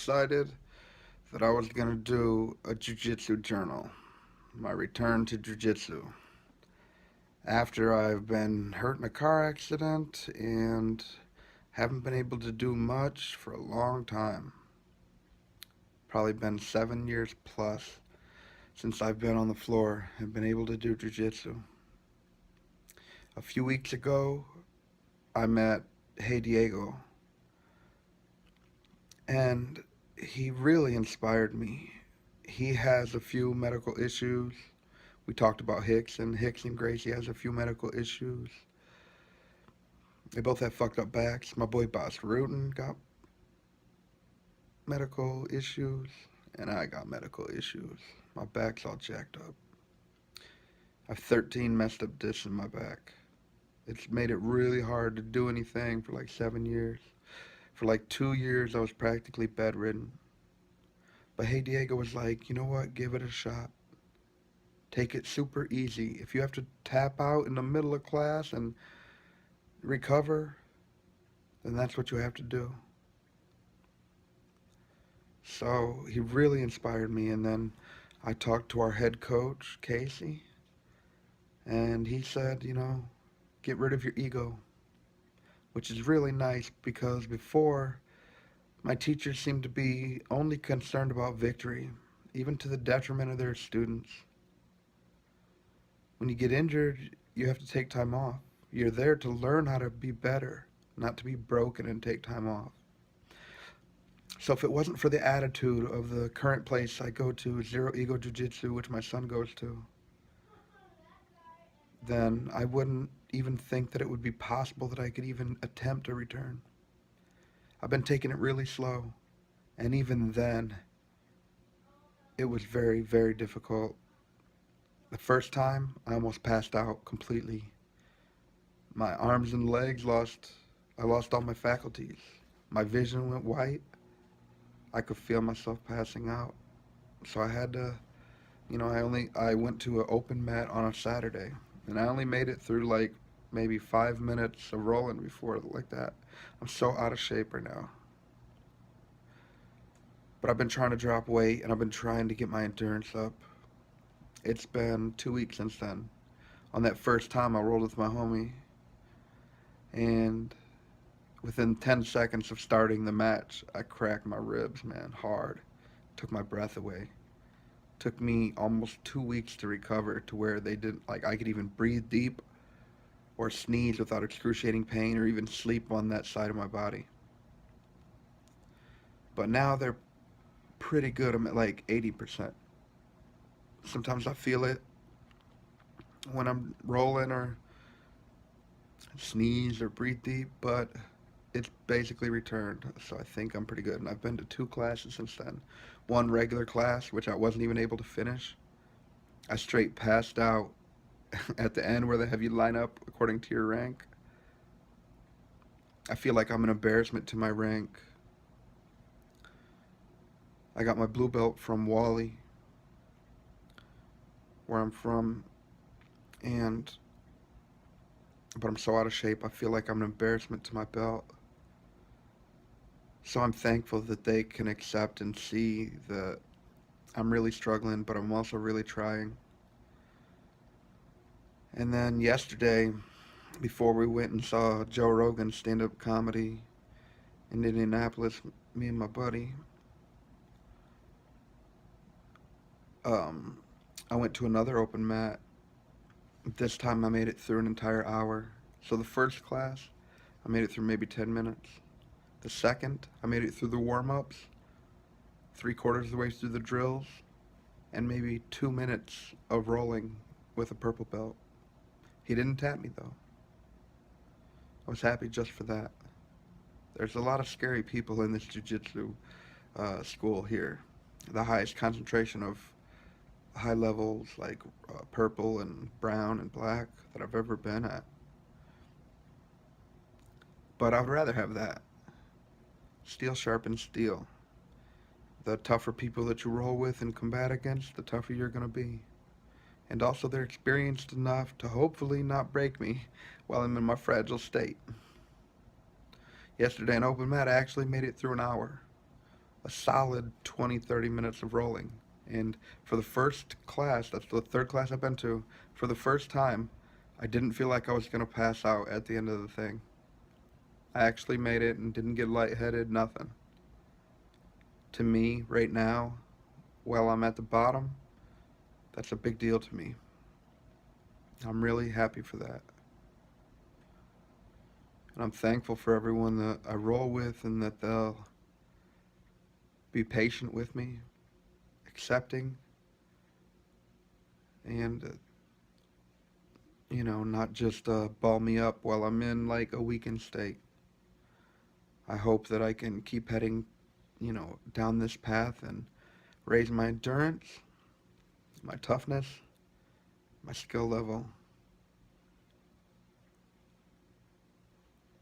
decided that I was going to do a jiu-jitsu journal, my return to jiu-jitsu. After I've been hurt in a car accident and haven't been able to do much for a long time. Probably been 7 years plus since I've been on the floor and been able to do jiu-jitsu. A few weeks ago, I met Hey Diego, and he really inspired me. He has a few medical issues. We talked about Hicks and Gracie has a few medical issues. They both have fucked up backs. My boy Boss Rutin got medical issues, and I got medical issues. My back's all jacked up. I have 13 messed up discs in my back. It's made it really hard to do anything for like 7 years. For like 2 years, I was practically bedridden. But Hey Diego was like, you know what? Give it a shot. Take it super easy. If you have to tap out in the middle of class and recover, then that's what you have to do. So he really inspired me. And then I talked to our head coach, Casey, and he said, get rid of your ego, which is really nice because before, my teachers seemed to be only concerned about victory, even to the detriment of their students. When you get injured, you have to take time off. You're there to learn how to be better, not to be broken and take time off. So if it wasn't for the attitude of the current place I go to, Zero Ego Jiu Jitsu, which my son goes to, then I wouldn't even think that it would be possible that I could even attempt a return. I've been taking it really slow, and even then, it was very, very difficult. The first time, I almost passed out completely. My arms and legs I lost all my faculties. My vision went white. I could feel myself passing out. So I had to, I went to an open mat on a Saturday, and I only made it through like maybe 5 minutes of rolling before like that. I'm so out of shape right now. But I've been trying to drop weight, and I've been trying to get my endurance up. It's been 2 weeks since then. On that first time, I rolled with my homie, and within 10 seconds of starting the match, I cracked my ribs, man, hard. Took my breath away. Took me almost 2 weeks to recover to where they didn't, like, I could even breathe deep or sneeze without excruciating pain or even sleep on that side of my body. But now they're pretty good. I'm at like 80%. Sometimes I feel it when I'm rolling or sneeze or breathe deep, but it's basically returned. So I think I'm pretty good. And I've been to 2 classes since then. One regular class, which I wasn't even able to finish. I straight passed out at the end where they have you line up according to your rank. I feel like I'm an embarrassment to my rank. I got my blue belt from Wally, where I'm from, and but I'm so out of shape. I feel like I'm an embarrassment to my belt. So I'm thankful that they can accept and see that I'm really struggling, but I'm also really trying. And then yesterday, before we went and saw Joe Rogan stand-up comedy in Indianapolis, me and my buddy, um, I went to another open mat. This time I made it through an entire hour. So the first class, I made it through maybe 10 minutes. The second, I made it through the warm-ups, 3/4 of the way through the drills, and maybe 2 minutes of rolling with a purple belt. He didn't tap me though. I was happy just for that. There's a lot of scary people in this jiu-jitsu school here. The highest concentration of high levels like purple and brown and black that I've ever been at. But I'd rather have that. Steel sharpens steel. The tougher people that you roll with and combat against, the tougher you're going to be. And also they're experienced enough to hopefully not break me while I'm in my fragile state. Yesterday in open mat, I actually made it through an hour a solid 20, 30 minutes of rolling. And for the first class, that's the third class I've been to, for the first time, I didn't feel like I was going to pass out at the end of the thing. I actually made it and didn't get lightheaded, nothing. To me, right now, while I'm at the bottom, that's a big deal to me. I'm really happy for that. And I'm thankful for everyone that I roll with and that they'll be patient with me, accepting, and, not just ball me up while I'm in like a weakened state. I hope that I can keep heading, down this path and raise my endurance, my toughness, my skill level.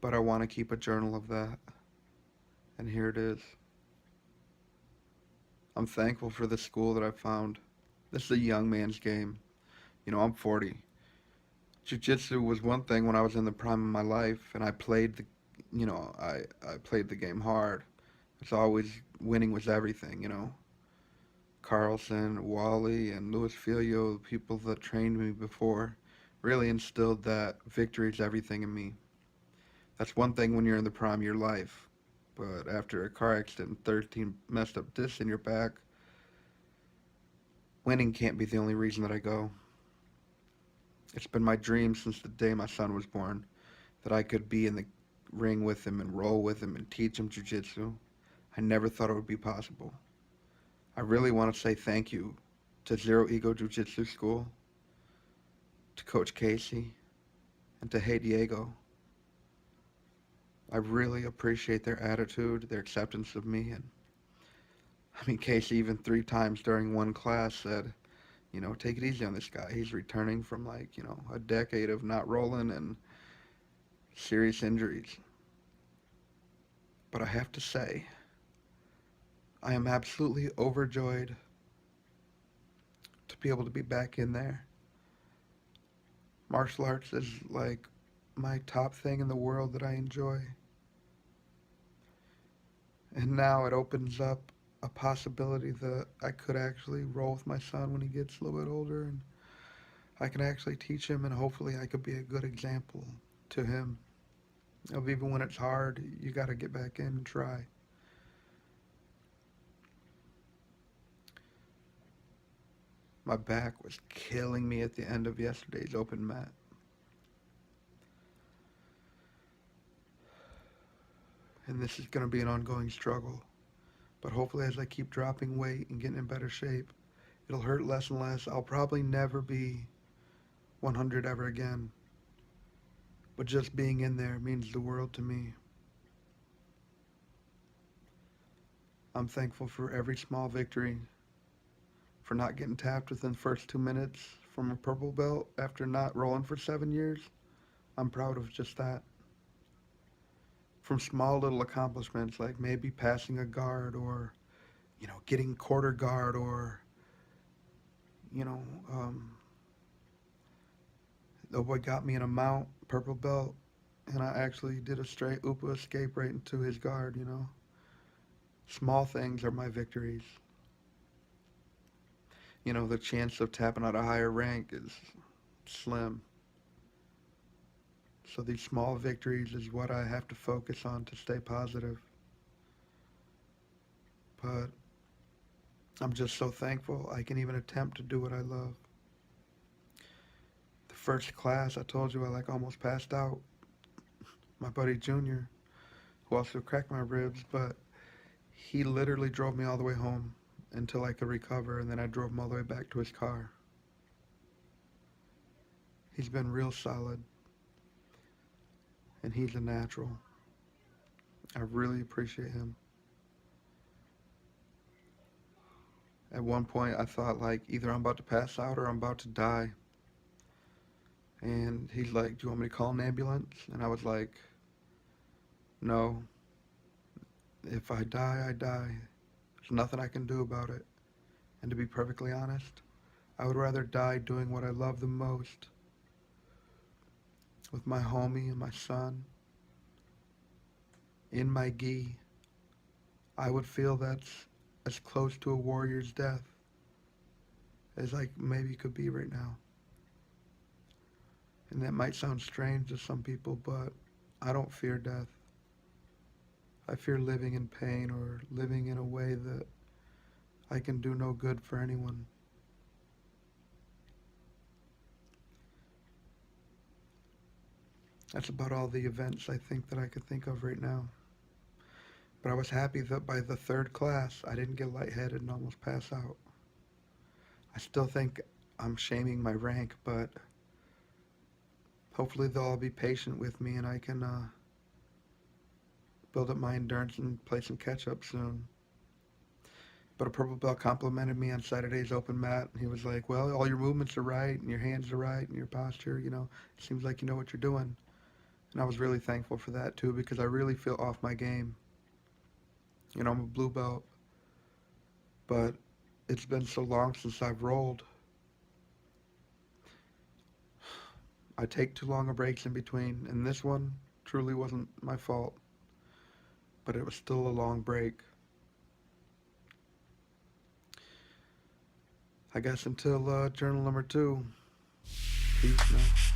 But I want to keep a journal of that. And here it is. I'm thankful for the school that I found. This is a young man's game. I'm 40. Jiu-jitsu was one thing when I was in the prime of my life, and I played I played the game hard. It's always winning was everything. Carlson, Wally, and Louis Filio, the people that trained me before, really instilled that victory is everything in me. That's one thing when you're in the prime of your life. But after a car accident and 13 messed up discs in your back, winning can't be the only reason that I go. It's been my dream since the day my son was born that I could be in the ring with him and roll with him and teach him jiu-jitsu. I never thought it would be possible. I really want to say thank you to Zero Ego Jiu-Jitsu School, to Coach Casey, and to Hey Diego. I really appreciate their attitude, their acceptance of me, and Casey even 3 times during one class said, take it easy on this guy. He's returning from a decade of not rolling and serious injuries. But I have to say, I am absolutely overjoyed to be able to be back in there. Martial arts is like my top thing in the world that I enjoy. And now it opens up a possibility that I could actually roll with my son when he gets a little bit older, and I can actually teach him, and hopefully I could be a good example to him of even when it's hard, you got to get back in and try. My back was killing me at the end of yesterday's open mat. And this is going to be an ongoing struggle. But hopefully as I keep dropping weight and getting in better shape, it'll hurt less and less. I'll probably never be 100 ever again. But just being in there means the world to me. I'm thankful for every small victory, for not getting tapped within the first 2 minutes from a purple belt after not rolling for 7 years. I'm proud of just that. From small little accomplishments like maybe passing a guard or, getting quarter guard or, you know, um, the boy got me in a mount, purple belt, and I actually did a straight upa escape right into his guard. Small things are my victories. The chance of tapping out a higher rank is slim. So these small victories is what I have to focus on to stay positive. But I'm just so thankful I can even attempt to do what I love. The first class, I told you I almost passed out. My buddy Junior, who also cracked my ribs, but he literally drove me all the way home until I could recover, and then I drove him all the way back to his car. He's been real solid, and he's a natural. I really appreciate him. At one point, I thought either I'm about to pass out or I'm about to die. And he's like, "Do you want me to call an ambulance?" And I was like, "No. If I die, I die. There's nothing I can do about it. And to be perfectly honest, I would rather die doing what I love the most, with my homie and my son, in my gi, I would feel that's as close to a warrior's death as I maybe could be right now. And that might sound strange to some people, but I don't fear death. I fear living in pain or living in a way that I can do no good for anyone. That's about all the events I think that I could think of right now. But I was happy that by the third class, I didn't get lightheaded and almost pass out. I still think I'm shaming my rank, but hopefully they'll all be patient with me and I can build up my endurance and play some catch up soon. But a purple belt complimented me on Saturday's open mat. He was like, "Well, all your movements are right, and your hands are right, and your posture, it seems like you know what you're doing." And I was really thankful for that too, because I really feel off my game. I'm a blue belt, but it's been so long since I've rolled. I take too long of breaks in between, and this one truly wasn't my fault, but it was still a long break. I guess until journal number 2. Peace now.